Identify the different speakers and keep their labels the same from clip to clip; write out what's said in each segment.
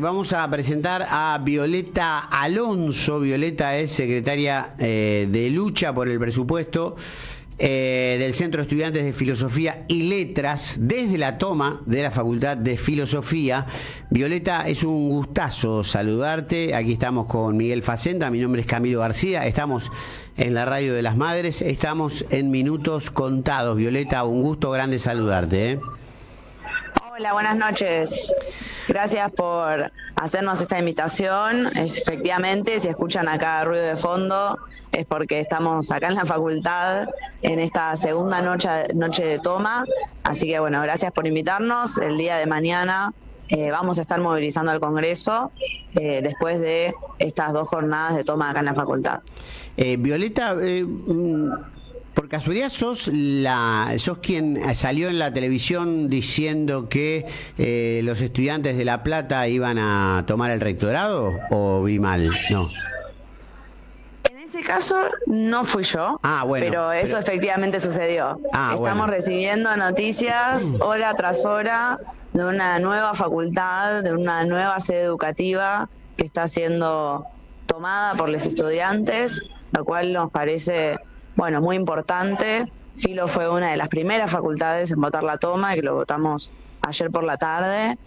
Speaker 1: Vamos a presentar a Violeta Alonso. Violeta es secretaria de lucha por el presupuesto del Centro de Estudiantes de Filosofía y Letras desde la toma de la Facultad de Filosofía. Violeta, es un gustazo saludarte. Aquí estamos con Miguel Facenda, mi nombre es Camilo García, estamos en la Radio de las Madres, estamos en Minutos Contados. Violeta, un gusto grande saludarte.
Speaker 2: Hola, buenas noches. Gracias por hacernos esta invitación. Efectivamente, si escuchan acá ruido de fondo, es porque estamos acá en la facultad en esta segunda noche de toma. Así que bueno, gracias por invitarnos. El día de mañana vamos a estar movilizando al Congreso después de estas 2 jornadas de toma acá en la facultad.
Speaker 1: Violeta, por casualidad sos quien salió en la televisión diciendo que los estudiantes de La Plata iban a tomar el rectorado, ¿o vi mal? No.
Speaker 2: En ese caso no fui yo,
Speaker 1: bueno,
Speaker 2: pero eso efectivamente sucedió. Estamos recibiendo noticias hora tras hora de una nueva facultad, de una nueva sede educativa que está siendo tomada por los estudiantes, lo cual nos parece muy importante. Filo fue una de las primeras facultades en votar la toma, que lo votamos ayer por la tarde.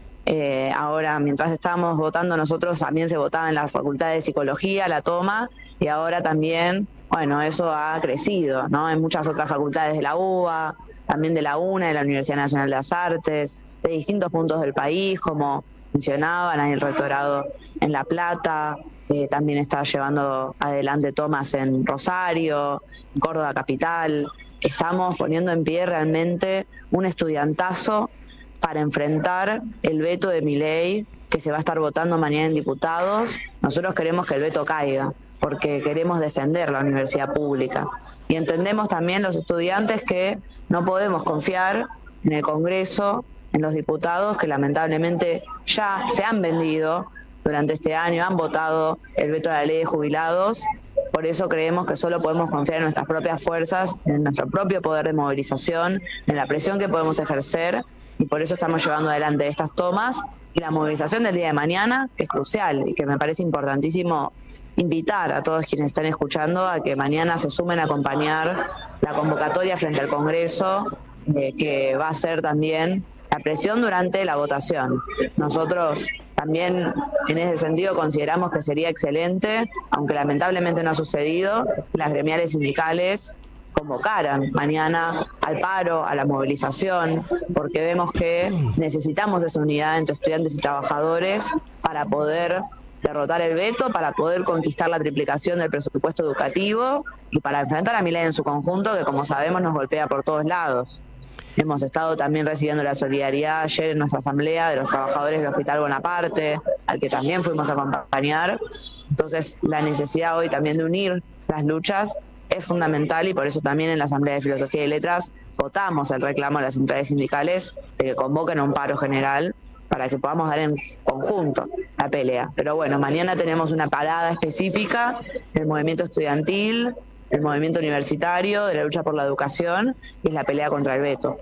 Speaker 2: Ahora, mientras estábamos votando nosotros, también se votaba en la Facultad de Psicología la toma, y ahora también, eso ha crecido, ¿no? En muchas otras facultades de la UBA, también de la UNA, de la Universidad Nacional de las Artes, de distintos puntos del país, como mencionaban, hay el rectorado en La Plata, también está llevando adelante tomas en Rosario, en Córdoba capital. Estamos poniendo en pie realmente un estudiantazo para enfrentar el veto de Milei, que se va a estar votando mañana en diputados. Nosotros queremos que el veto caiga, porque queremos defender la universidad pública. Y entendemos también los estudiantes que no podemos confiar en el Congreso, en los diputados que lamentablemente ya se han vendido durante este año, han votado el veto a la ley de jubilados. Por eso creemos que solo podemos confiar en nuestras propias fuerzas, en nuestro propio poder de movilización, en la presión que podemos ejercer, y por eso estamos llevando adelante estas tomas y la movilización del día de mañana, que es crucial y que me parece importantísimo invitar a todos quienes están escuchando a que mañana se sumen a acompañar la convocatoria frente al Congreso, que va a ser también la presión durante la votación. Nosotros también en ese sentido consideramos que sería excelente, aunque lamentablemente no ha sucedido, las gremiales sindicales convocaran mañana al paro, a la movilización, porque vemos que necesitamos esa unidad entre estudiantes y trabajadores para poder derrotar el veto, para poder conquistar la triplicación del presupuesto educativo y para enfrentar a Milei en su conjunto, que como sabemos nos golpea por todos lados. Hemos estado también recibiendo la solidaridad ayer en nuestra asamblea de los trabajadores del Hospital Bonaparte, al que también fuimos a acompañar. Entonces, la necesidad hoy también de unir las luchas es fundamental, y por eso también en la Asamblea de Filosofía y Letras votamos el reclamo de las centrales sindicales de que convoquen a un paro general para que podamos dar en conjunto la pelea. Pero mañana tenemos una parada específica del movimiento estudiantil, el movimiento universitario, de la lucha por la educación, y es la pelea contra el veto.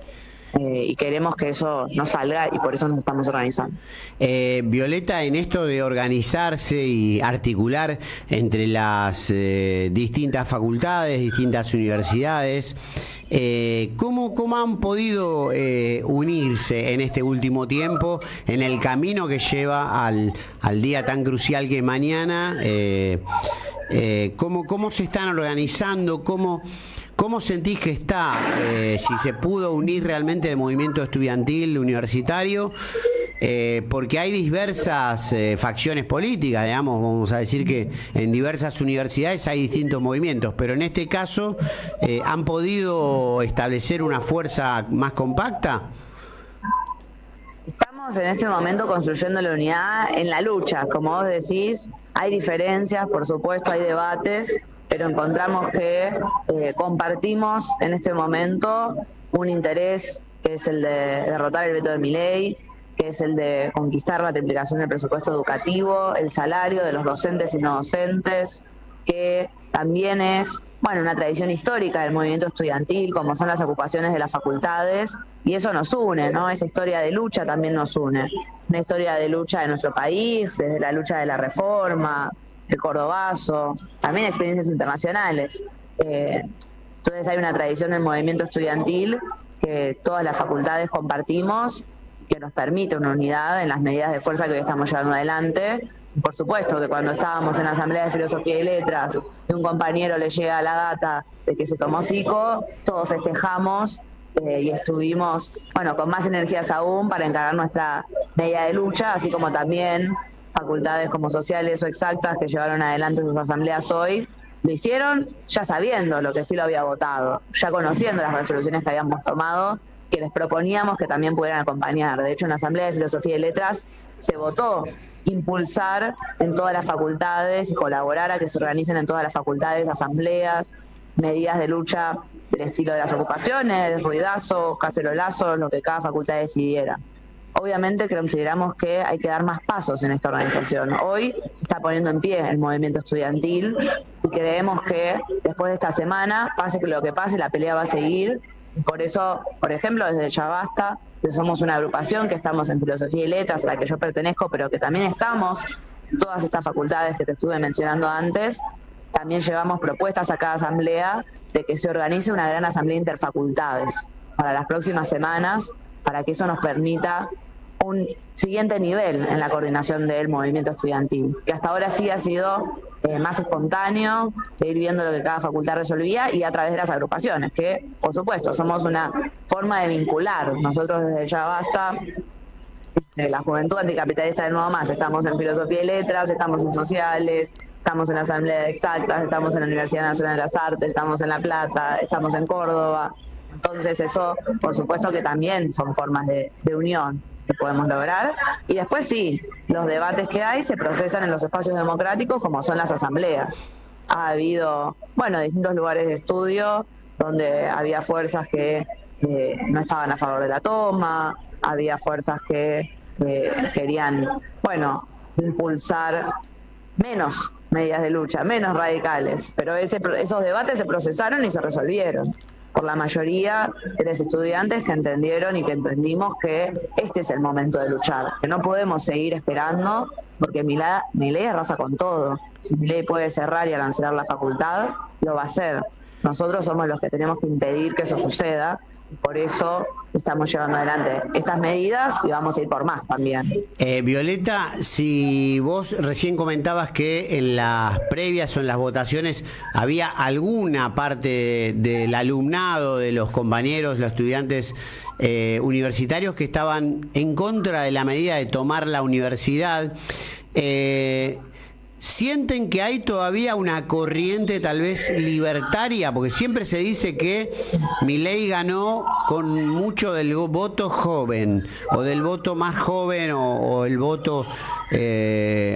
Speaker 2: Y queremos que eso no salga, y por eso nos estamos organizando.
Speaker 1: Violeta, en esto de organizarse y articular entre las distintas facultades, distintas universidades, ¿cómo han podido unirse en este último tiempo en el camino que lleva al día tan crucial que es mañana? ¿Cómo se están organizando? ¿Cómo sentís que está? Si se pudo unir realmente el movimiento estudiantil universitario, porque hay diversas facciones políticas, digamos, vamos a decir que en diversas universidades hay distintos movimientos, pero en este caso, ¿han podido establecer una fuerza más compacta?
Speaker 2: Estamos en este momento construyendo la unidad en la lucha. Como vos decís, hay diferencias, por supuesto, hay debates, pero encontramos que compartimos en este momento un interés que es el de derrotar el veto de Milei, que es el de conquistar la triplicación del presupuesto educativo, el salario de los docentes y no docentes, que también es una tradición histórica del movimiento estudiantil, como son las ocupaciones de las facultades, y eso nos une, ¿no? Esa historia de lucha también nos une, una historia de lucha de nuestro país, desde la lucha de la reforma, el cordobazo, también experiencias internacionales. Entonces hay una tradición del movimiento estudiantil que todas las facultades compartimos, que nos permite una unidad en las medidas de fuerza que hoy estamos llevando adelante. Por supuesto que cuando estábamos en la Asamblea de Filosofía y Letras y un compañero le llega la data de que se tomó psico, todos festejamos y estuvimos, bueno, con más energías aún para encargar nuestra medida de lucha, así como también facultades como sociales o exactas que llevaron adelante sus asambleas hoy, lo hicieron ya sabiendo lo que Filo había votado, ya conociendo las resoluciones que habíamos tomado, que les proponíamos que también pudieran acompañar. De hecho, en la Asamblea de Filosofía y Letras se votó impulsar en todas las facultades y colaborar a que se organicen en todas las facultades asambleas, medidas de lucha del estilo de las ocupaciones, ruidazos, cacerolazos, lo que cada facultad decidiera. Obviamente consideramos que hay que dar más pasos en esta organización. Hoy se está poniendo en pie el movimiento estudiantil y creemos que después de esta semana, pase lo que pase, la pelea va a seguir. Por eso, por ejemplo, desde Ya Basta, que somos una agrupación que estamos en Filosofía y Letras, a la que yo pertenezco, pero que también estamos en todas estas facultades que te estuve mencionando antes, también llevamos propuestas a cada asamblea de que se organice una gran asamblea interfacultades para las próximas semanas, para que eso nos permita un siguiente nivel en la coordinación del movimiento estudiantil, que hasta ahora sí ha sido más espontáneo, de ir viendo lo que cada facultad resolvía y a través de las agrupaciones, que por supuesto somos una forma de vincular. Nosotros desde Ya Basta, la Juventud Anticapitalista del Nuevo Más, estamos en Filosofía y Letras, estamos en Sociales, estamos en la Asamblea de Exactas, estamos en la Universidad Nacional de las Artes, estamos en La Plata, estamos en Córdoba. Entonces eso, por supuesto que también son formas de unión que podemos lograr. Y después sí, los debates que hay se procesan en los espacios democráticos como son las asambleas. Ha habido, bueno, distintos lugares de estudio donde había fuerzas que no estaban a favor de la toma, había fuerzas que querían, bueno, impulsar menos medidas de lucha, menos radicales, pero esos debates se procesaron y se resolvieron por la mayoría de los estudiantes que entendieron y que entendimos que este es el momento de luchar, que no podemos seguir esperando, porque Milei arrasa con todo. Si Milei puede cerrar y arancelar la facultad, lo va a hacer. Nosotros somos los que tenemos que impedir que eso suceda, y por eso estamos llevando adelante estas medidas y vamos a ir por más también.
Speaker 1: Violeta, si vos recién comentabas que en las previas o en las votaciones había alguna parte del alumnado, de los compañeros, los estudiantes universitarios que estaban en contra de la medida de tomar la universidad, ¿sienten que hay todavía una corriente tal vez libertaria? Porque siempre se dice que Milei ganó con mucho del voto joven, o del voto más joven, o el voto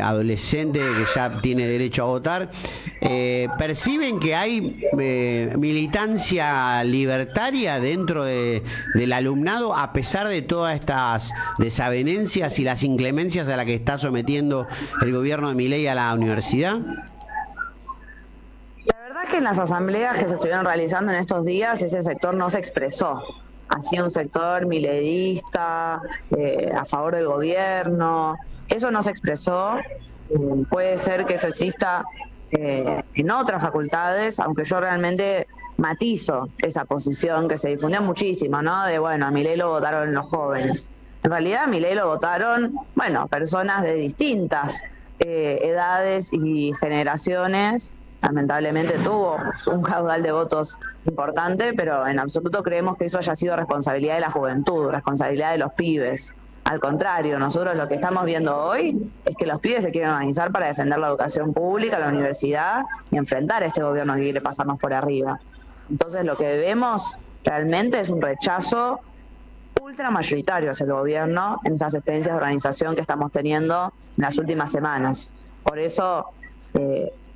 Speaker 1: adolescente que ya tiene derecho a votar. ¿Perciben que hay militancia libertaria dentro del alumnado a pesar de todas estas desavenencias y las inclemencias a las que está sometiendo el gobierno de Milei a la universidad?
Speaker 2: La verdad que en las asambleas que se estuvieron realizando en estos días ese sector no se expresó. Ha sido un sector mileísta, a favor del gobierno. Eso no se expresó. Puede ser que eso exista en otras facultades, aunque yo realmente matizo esa posición que se difundió muchísimo, ¿no? De bueno, a Milei lo votaron los jóvenes. En realidad a Milei lo votaron, bueno, personas de distintas edades y generaciones. Lamentablemente tuvo un caudal de votos importante, pero en absoluto creemos que eso haya sido responsabilidad de la juventud, responsabilidad de los pibes. Al contrario, nosotros lo que estamos viendo hoy es que los pibes se quieren organizar para defender la educación pública, la universidad y enfrentar a este gobierno que quiere pasarnos por arriba. Entonces lo que vemos realmente es un rechazo ultramayoritario hacia el gobierno en estas experiencias de organización que estamos teniendo en las últimas semanas. Por eso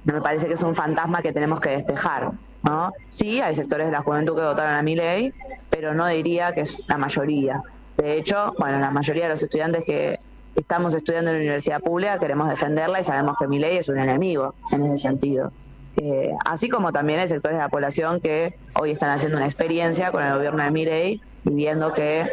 Speaker 2: me parece que es un fantasma que tenemos que despejar, ¿no? Sí, hay sectores de la juventud que votaron a Milei, pero no diría que es la mayoría. De hecho, bueno, la mayoría de los estudiantes que estamos estudiando en la universidad pública queremos defenderla y sabemos que Milei es un enemigo en ese sentido. así como también hay sectores de la población que hoy están haciendo una experiencia con el gobierno de Milei y viendo que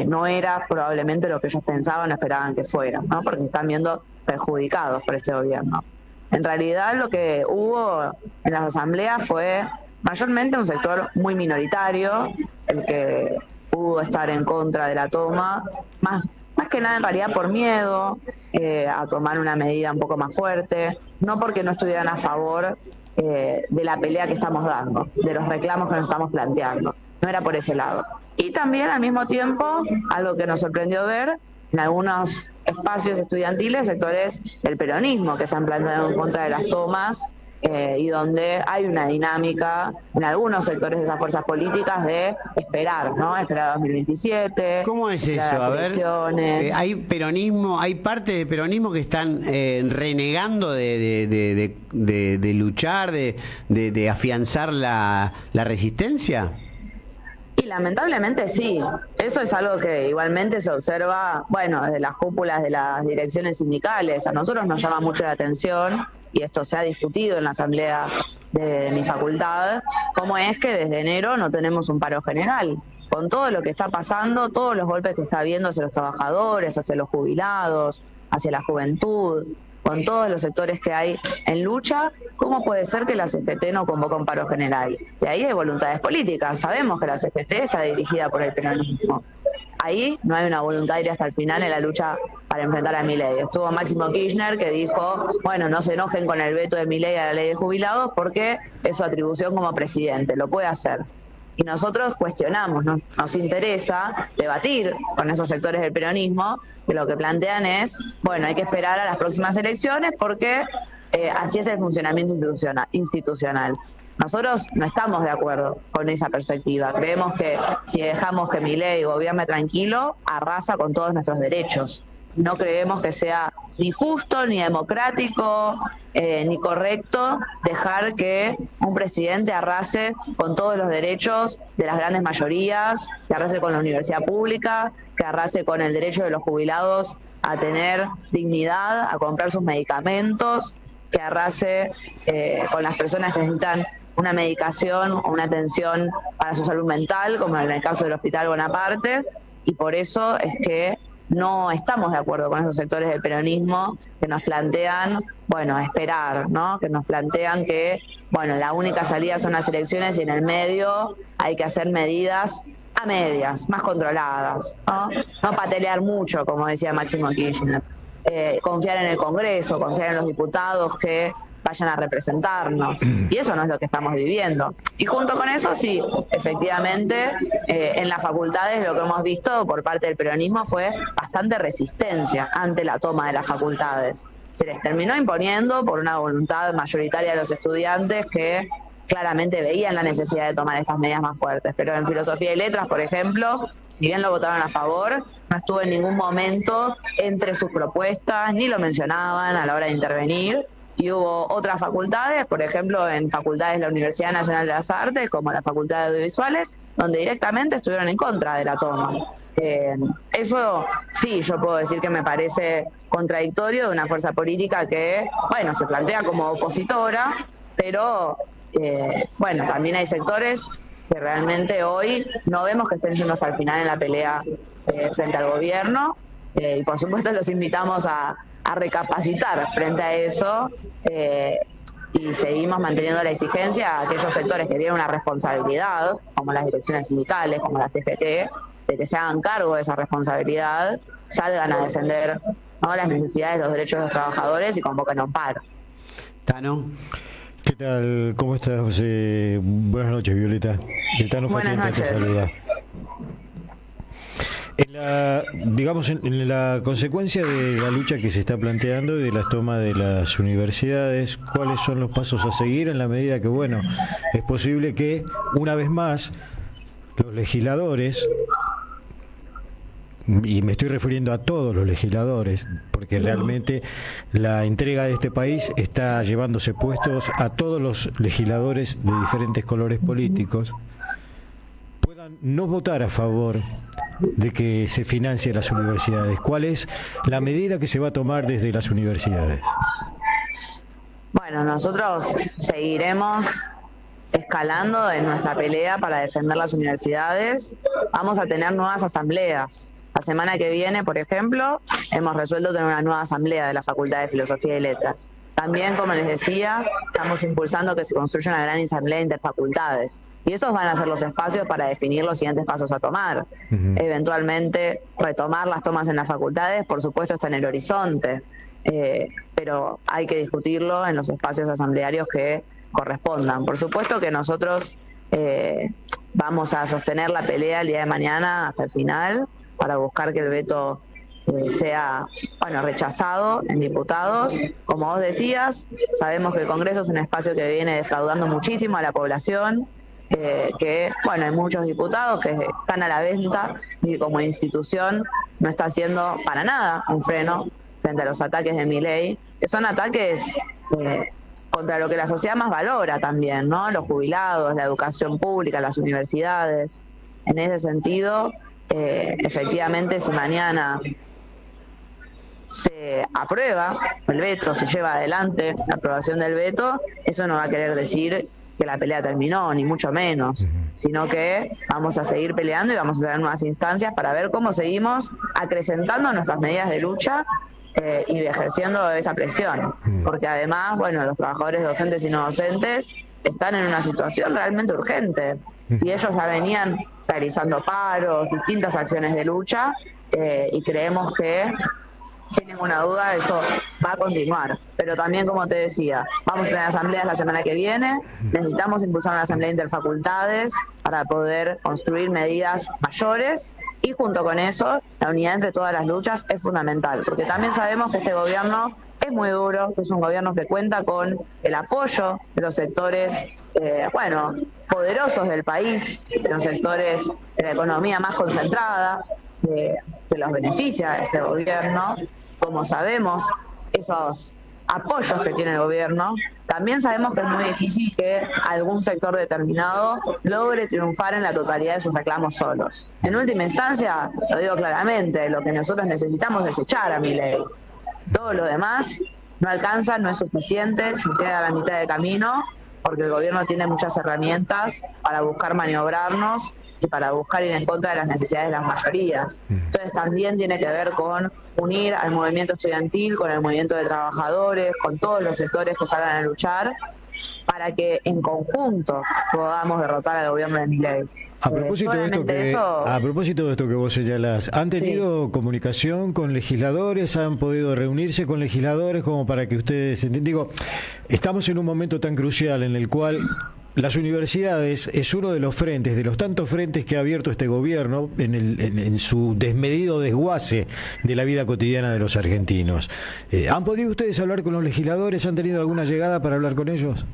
Speaker 2: no era probablemente lo que ellos pensaban o esperaban que fuera, ¿no? Porque se están viendo perjudicados por este gobierno. En realidad lo que hubo en las asambleas fue mayormente un sector muy minoritario, el que pudo estar en contra de la toma, más que nada en realidad por miedo a tomar una medida un poco más fuerte, no porque no estuvieran a favor de la pelea que estamos dando, de los reclamos que nos estamos planteando. No era por ese lado. Y también al mismo tiempo, algo que nos sorprendió ver en algunos espacios estudiantiles, sectores del peronismo que se han planteado en contra de las tomas, y donde hay una dinámica en algunos sectores de esas fuerzas políticas de esperar, ¿no? Esperar 2027.
Speaker 1: ¿Cómo es eso? A ver, hay peronismo, hay parte de peronismo que están renegando de luchar, de afianzar la resistencia.
Speaker 2: Y lamentablemente sí, eso es algo que igualmente se observa, bueno, desde las cúpulas de las direcciones sindicales. A nosotros nos llama mucho la atención, y esto se ha discutido en la asamblea de mi facultad, cómo es que desde enero no tenemos un paro general. Con todo lo que está pasando, todos los golpes que está habiendo hacia los trabajadores, hacia los jubilados, hacia la juventud, con todos los sectores que hay en lucha, ¿cómo puede ser que la CGT no convoca un paro general? De ahí hay voluntades políticas. Sabemos que la CGT está dirigida por el peronismo. Ahí no hay una voluntad de ir hasta el final en la lucha para enfrentar a Milei. Estuvo Máximo Kirchner, que dijo, bueno, no se enojen con el veto de Milei a la ley de jubilados porque es su atribución como presidente, lo puede hacer. Y nosotros cuestionamos, ¿no? Nos interesa debatir con esos sectores del peronismo, que lo que plantean es, bueno, hay que esperar a las próximas elecciones porque así es el funcionamiento institucional. Nosotros no estamos de acuerdo con esa perspectiva. Creemos que si dejamos que Milei gobierne tranquilo, arrasa con todos nuestros derechos. No creemos que sea ni justo, ni democrático, ni correcto dejar que un presidente arrase con todos los derechos de las grandes mayorías, que arrase con la universidad pública, que arrase con el derecho de los jubilados a tener dignidad, a comprar sus medicamentos, que arrase con las personas que necesitan una medicación o una atención para su salud mental, como en el caso del Hospital Bonaparte, y por eso es que no estamos de acuerdo con esos sectores del peronismo que nos plantean, bueno, esperar, ¿no? Que nos plantean que, bueno, la única salida son las elecciones y en el medio hay que hacer medidas a medias, más controladas, ¿no? No patelear mucho, como decía Máximo Kirchner. Confiar en el Congreso, confiar en los diputados que vayan a representarnos, y eso no es lo que estamos viviendo. Y junto con eso, sí, efectivamente, en las facultades lo que hemos visto por parte del peronismo fue bastante resistencia ante la toma de las facultades. Se les terminó imponiendo por una voluntad mayoritaria de los estudiantes que claramente veían la necesidad de tomar estas medidas más fuertes. Pero en Filosofía y Letras, por ejemplo, si bien lo votaron a favor, no estuvo en ningún momento entre sus propuestas, ni lo mencionaban a la hora de intervenir. Y hubo otras facultades, por ejemplo, en facultades de la Universidad Nacional de las Artes, como la Facultad de Audiovisuales, donde directamente estuvieron en contra de la toma. Eso sí, yo puedo decir que me parece contradictorio de una fuerza política que, bueno, se plantea como opositora, pero, bueno, también hay sectores que realmente hoy no vemos que estén yendo hasta el final en la pelea frente al gobierno, y por supuesto los invitamos a recapacitar frente a eso, y seguimos manteniendo la exigencia a aquellos sectores que tienen una responsabilidad, como las direcciones sindicales, como la CGT, de que se hagan cargo de esa responsabilidad, salgan a defender, ¿no?, las necesidades de los derechos de los trabajadores y convoquen un paro.
Speaker 1: Tano.
Speaker 3: ¿Qué tal? ¿Cómo estás, José? Buenas noches, Violeta. Tano Facenta te saluda. En la consecuencia de la lucha que se está planteando y de las tomas de las universidades, ¿cuáles son los pasos a seguir en la medida que, bueno, es posible que una vez más los legisladores, y me estoy refiriendo a todos los legisladores, porque realmente la entrega de este país está llevándose puestos a todos los legisladores de diferentes colores políticos, puedan no votar a favor de que se financie las universidades? ¿Cuál es la medida que se va a tomar desde las universidades?
Speaker 2: Bueno, nosotros seguiremos escalando en nuestra pelea para defender las universidades. Vamos a tener nuevas asambleas. La semana que viene, por ejemplo, hemos resuelto tener una nueva asamblea de la Facultad de Filosofía y Letras. También, como les decía, estamos impulsando que se construya una gran asamblea de interfacultades. Y esos van a ser los espacios para definir los siguientes pasos a tomar. Eventualmente, retomar las tomas en las facultades, por supuesto, está en el horizonte. Pero hay que discutirlo en los espacios asamblearios que correspondan. Por supuesto que nosotros vamos a sostener la pelea el día de mañana hasta el final para buscar que el veto sea rechazado en diputados. Como vos decías, sabemos que el Congreso es un espacio que viene defraudando muchísimo a la población, que hay muchos diputados que están a la venta y como institución no está haciendo para nada un freno frente a los ataques de Milei, que son ataques contra lo que la sociedad más valora también, ¿no? Los jubilados, la educación pública, las universidades. En ese sentido, efectivamente, si mañana se aprueba el veto, se lleva adelante la aprobación del veto, eso no va a querer decir que la pelea terminó, ni mucho menos, sino que vamos a seguir peleando y vamos a tener nuevas instancias para ver cómo seguimos acrecentando nuestras medidas de lucha y ejerciendo esa presión, porque además, los trabajadores docentes y no docentes están en una situación realmente urgente y ellos ya venían realizando paros, distintas acciones de lucha y creemos que sin ninguna duda eso va a continuar. Pero también, como te decía, vamos a tener asambleas la semana que viene, necesitamos impulsar una asamblea de interfacultades para poder construir medidas mayores y junto con eso, la unidad entre todas las luchas es fundamental, porque también sabemos que este gobierno es muy duro, que es un gobierno que cuenta con el apoyo de los sectores poderosos del país, de los sectores de la economía más concentrada, que los beneficia este gobierno. Como sabemos, esos apoyos que tiene el gobierno, también sabemos que es muy difícil que algún sector determinado logre triunfar en la totalidad de sus reclamos solos. En última instancia, lo digo claramente, lo que nosotros necesitamos es echar a Milei. Todo lo demás no alcanza, no es suficiente, se queda a la mitad de camino, porque el gobierno tiene muchas herramientas para buscar maniobrarnos y para buscar ir en contra de las necesidades de las mayorías. Entonces también tiene que ver con unir al movimiento estudiantil, con el movimiento de trabajadores, con todos los sectores que salgan a luchar, para que en conjunto podamos derrotar al gobierno de Milei.
Speaker 3: A propósito de esto que vos señalás, ¿han tenido comunicación con legisladores? ¿Han podido reunirse con legisladores como para que ustedes entiendan? Digo, estamos en un momento tan crucial en el cual las universidades es uno de los frentes, de los tantos frentes que ha abierto este gobierno en su desmedido desguace de la vida cotidiana de los argentinos. ¿Han podido ustedes hablar con los legisladores? ¿Han tenido alguna llegada para hablar con ellos?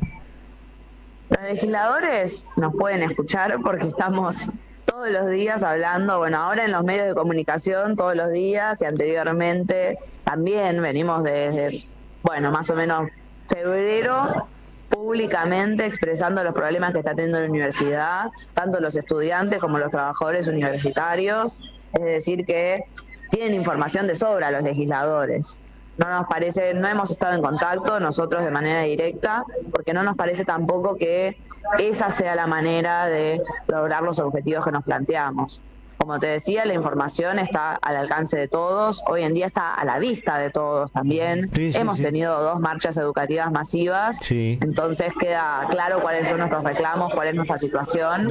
Speaker 2: Los legisladores nos pueden escuchar porque estamos todos los días hablando, ahora en los medios de comunicación todos los días y anteriormente también venimos desde, más o menos febrero, públicamente expresando los problemas que está teniendo la universidad, tanto los estudiantes como los trabajadores universitarios, es decir que tienen información de sobra los legisladores. No nos parece, no hemos estado en contacto nosotros de manera directa, porque no nos parece tampoco que esa sea la manera de lograr los objetivos que nos planteamos. Como te decía, la información está al alcance de todos, hoy en día está a la vista de todos también. Hemos tenido 2 marchas educativas masivas, entonces queda claro cuáles son nuestros reclamos, cuál es nuestra situación,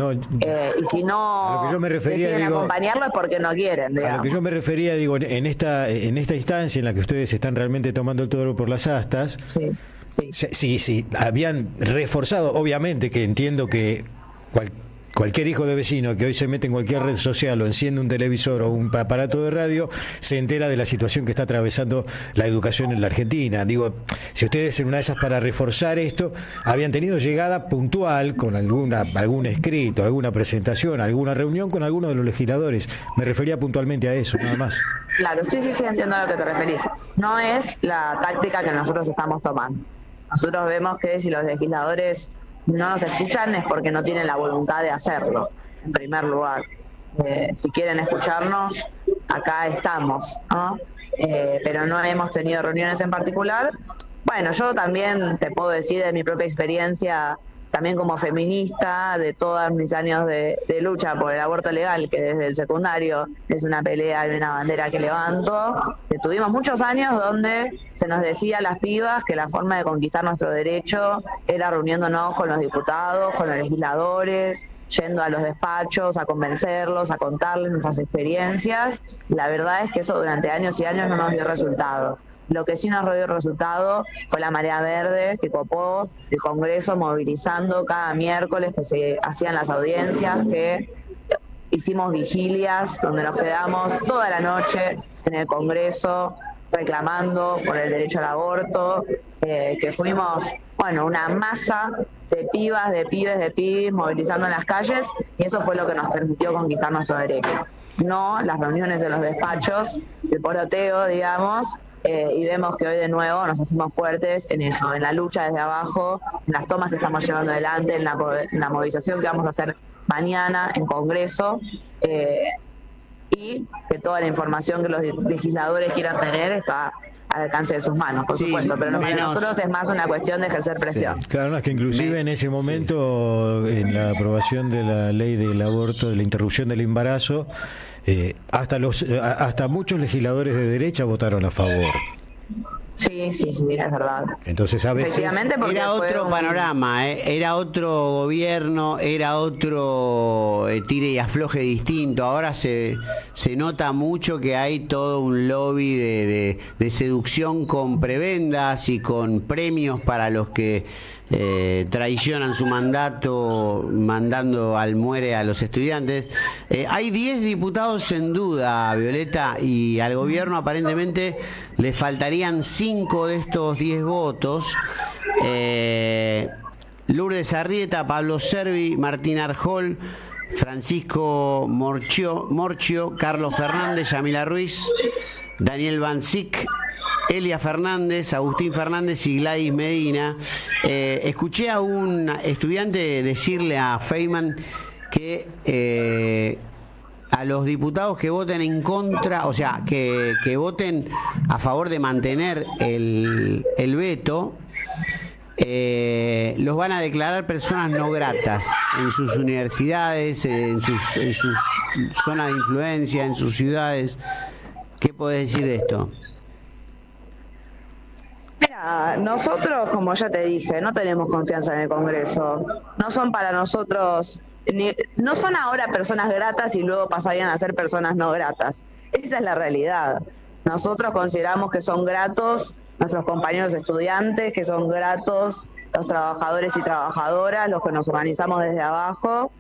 Speaker 2: y si no deciden acompañarlo es porque no quieren, digamos.
Speaker 3: A lo que yo me refería, en esta instancia en la que ustedes están realmente tomando el toro por las astas, sí, habían reforzado, obviamente que entiendo que cualquier hijo de vecino que hoy se mete en cualquier red social o enciende un televisor o un aparato de radio se entera de la situación que está atravesando la educación en la Argentina. Digo, si ustedes en una de esas para reforzar esto habían tenido llegada puntual con algún escrito, alguna presentación, alguna reunión con alguno de los legisladores. Me refería puntualmente a eso, nada más.
Speaker 2: Claro, sí, entiendo a lo que te referís. No es la táctica que nosotros estamos tomando. Nosotros vemos que si los legisladores no nos escuchan es porque no tienen la voluntad de hacerlo, en primer lugar. Si quieren escucharnos, acá estamos, ¿no? Pero no hemos tenido reuniones en particular bueno, yo también te puedo decir de mi propia experiencia, también como feminista, de todos mis años de lucha por el aborto legal, que desde el secundario es una pelea y una bandera que levanto, que tuvimos muchos años donde se nos decía a las pibas que la forma de conquistar nuestro derecho era reuniéndonos con los diputados, con los legisladores, yendo a los despachos, a convencerlos, a contarles nuestras experiencias. La verdad es que eso durante años y años no nos dio resultado. Lo que sí nos dio resultado fue la marea verde que copó el Congreso movilizando cada miércoles que se hacían las audiencias, que hicimos vigilias donde nos quedamos toda la noche en el Congreso reclamando por el derecho al aborto, que fuimos, bueno, una masa de pibas, de pibes, de pibis movilizando en las calles, y eso fue lo que nos permitió conquistar nuestro derecho. No las reuniones en los despachos, el poroteo, digamos. Y vemos que hoy de nuevo nos hacemos fuertes en eso, en la lucha desde abajo, en las tomas que estamos llevando adelante, en la movilización que vamos a hacer mañana en Congreso, y que toda la información que los legisladores quieran tener está al alcance de sus manos, por supuesto, pero para nosotros es más una cuestión de ejercer presión.
Speaker 3: Sí. Claro, es que inclusive en ese momento, en la aprobación de la ley del aborto, de la interrupción del embarazo, hasta muchos legisladores de derecha votaron a favor.
Speaker 2: Sí, es verdad.
Speaker 3: Entonces a veces
Speaker 1: era otro panorama, era otro gobierno, era otro tire y afloje distinto. Ahora se nota mucho que hay todo un lobby de seducción con prebendas y con premios para los que traicionan su mandato mandando al muere a los estudiantes. Hay 10 diputados en duda, Violeta, y al gobierno aparentemente le faltarían 5 de estos 10 votos. Lourdes Arrieta, Pablo Servi, Martín Arjol, Francisco Morchio, Carlos Fernández, Yamila Ruiz, Daniel Bancic, Elia Fernández, Agustín Fernández y Gladys Medina. Escuché a un estudiante decirle a Feynman que a los diputados que voten en contra, o sea, que voten a favor de mantener el veto, los van a declarar personas no gratas en sus universidades, en sus zonas de influencia, en sus ciudades. ¿Qué podés decir de esto?
Speaker 2: Mira, nosotros, como ya te dije, no tenemos confianza en el Congreso. No son para nosotros, no son ahora personas gratas y luego pasarían a ser personas no gratas. Esa es la realidad. Nosotros consideramos que son gratos nuestros compañeros estudiantes, que son gratos los trabajadores y trabajadoras, los que nos organizamos desde abajo,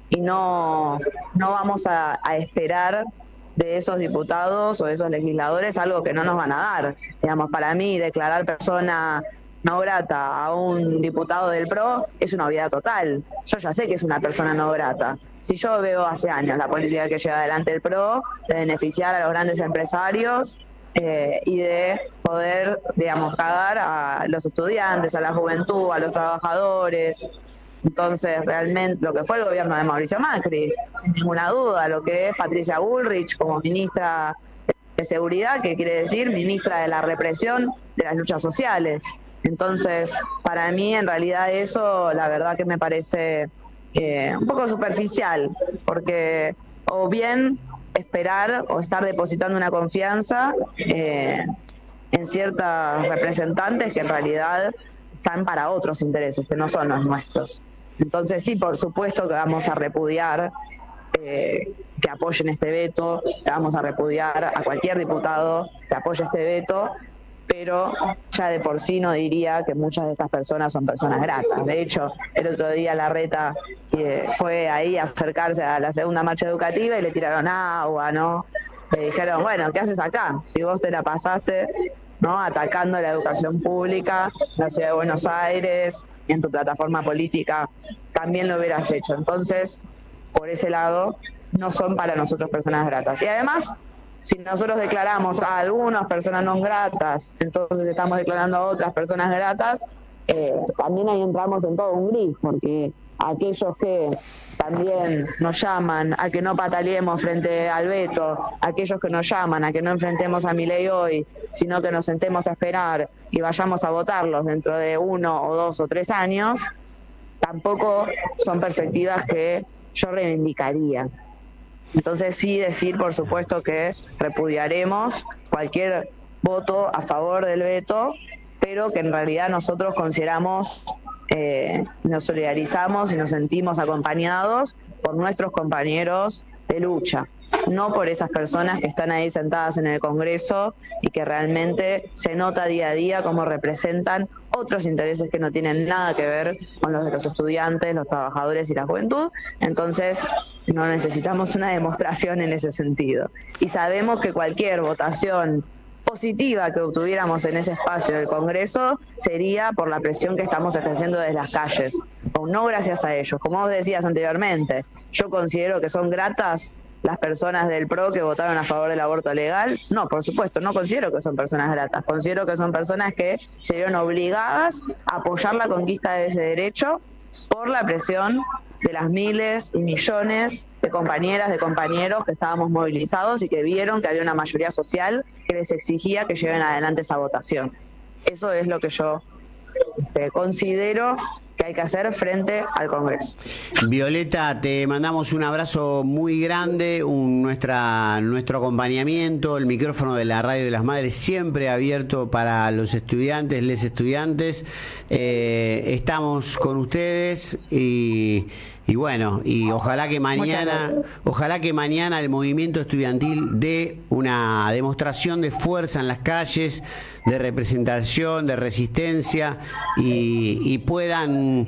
Speaker 2: y no vamos a esperar de esos diputados o de esos legisladores algo que no nos van a dar. Digamos, para mí declarar persona no grata a un diputado del PRO es una obviedad total. Yo ya sé que es una persona no grata. Si yo veo hace años la política que lleva adelante el PRO de beneficiar a los grandes empresarios y de poder, digamos, cagar a los estudiantes, a la juventud, a los trabajadores. Entonces, realmente, lo que fue el gobierno de Mauricio Macri, sin ninguna duda, lo que es Patricia Bullrich como ministra de Seguridad, que quiere decir ministra de la represión de las luchas sociales. Entonces, para mí, en realidad, eso, la verdad que me parece un poco superficial, porque o bien esperar o estar depositando una confianza en ciertos representantes que en realidad están para otros intereses, que no son los nuestros. Entonces sí, por supuesto que vamos a repudiar que apoyen este veto, que vamos a repudiar a cualquier diputado que apoye este veto, pero ya de por sí no diría que muchas de estas personas son personas gratas. De hecho, el otro día Larreta fue ahí a acercarse a la segunda marcha educativa y le tiraron agua, ¿no? Le dijeron, bueno, ¿qué haces acá? Si vos te la pasaste, ¿no?, atacando la educación pública en la ciudad de Buenos Aires, en tu plataforma política, también lo hubieras hecho. Entonces, por ese lado, no son para nosotros personas gratas. Y además, si nosotros declaramos a algunas personas no gratas, entonces estamos declarando a otras personas gratas, también ahí entramos en todo un gris, porque aquellos que también nos llaman a que no pataleemos frente al veto, aquellos que nos llaman a que no enfrentemos a Milei hoy, sino que nos sentemos a esperar y vayamos a votarlos dentro de 1 o 2 o 3 años, tampoco son perspectivas que yo reivindicaría. Entonces sí decir, por supuesto, que repudiaremos cualquier voto a favor del veto, pero que en realidad nosotros consideramos, nos solidarizamos y nos sentimos acompañados por nuestros compañeros de lucha, no por esas personas que están ahí sentadas en el Congreso y que realmente se nota día a día cómo representan otros intereses que no tienen nada que ver con los de los estudiantes, los trabajadores y la juventud. Entonces no necesitamos una demostración en ese sentido. Y sabemos que cualquier votación positiva que obtuviéramos en ese espacio del Congreso sería por la presión que estamos ejerciendo desde las calles, o no gracias a ellos. Como vos decías anteriormente, yo considero que son gratas las personas del PRO que votaron a favor del aborto legal. No, por supuesto, no considero que son personas gratas, considero que son personas que se vieron obligadas a apoyar la conquista de ese derecho por la presión de las miles y millones de compañeras, de compañeros que estábamos movilizados y que vieron que había una mayoría social que les exigía que lleven adelante esa votación. Eso es lo que yo considero que hay que hacer frente al Congreso.
Speaker 1: Violeta, te mandamos un abrazo muy grande, nuestro acompañamiento, el micrófono de la Radio de las Madres siempre abierto para los estudiantes, les estudiantes. Estamos con ustedes y bueno, y ojalá que mañana el movimiento estudiantil dé una demostración de fuerza en las calles, de representación, de resistencia y puedan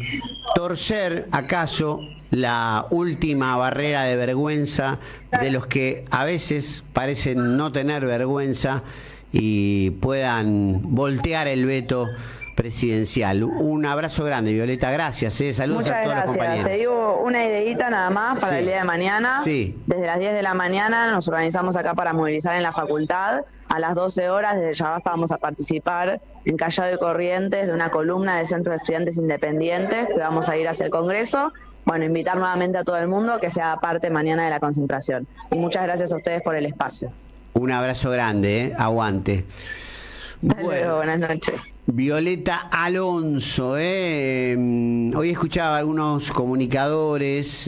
Speaker 1: torcer acaso la última barrera de vergüenza de los que a veces parecen no tener vergüenza y puedan voltear el veto presidencial. Un abrazo grande, Violeta, gracias. Saludos a todos los compañeros.
Speaker 2: Te digo una ideita nada más para el día de mañana.
Speaker 1: Sí.
Speaker 2: Desde las 10 de la mañana nos organizamos acá para movilizar en la facultad. A las 12 horas desde Yabasta vamos a participar en Callao y Corrientes de una columna del Centro de Estudiantes Independientes que vamos a ir hacia el Congreso. Bueno, invitar nuevamente a todo el mundo que sea parte mañana de la concentración. Y muchas gracias a ustedes por el espacio.
Speaker 1: Un abrazo grande, aguante.
Speaker 2: Bueno, buenas noches.
Speaker 1: Violeta Alonso, hoy escuchaba algunos comunicadores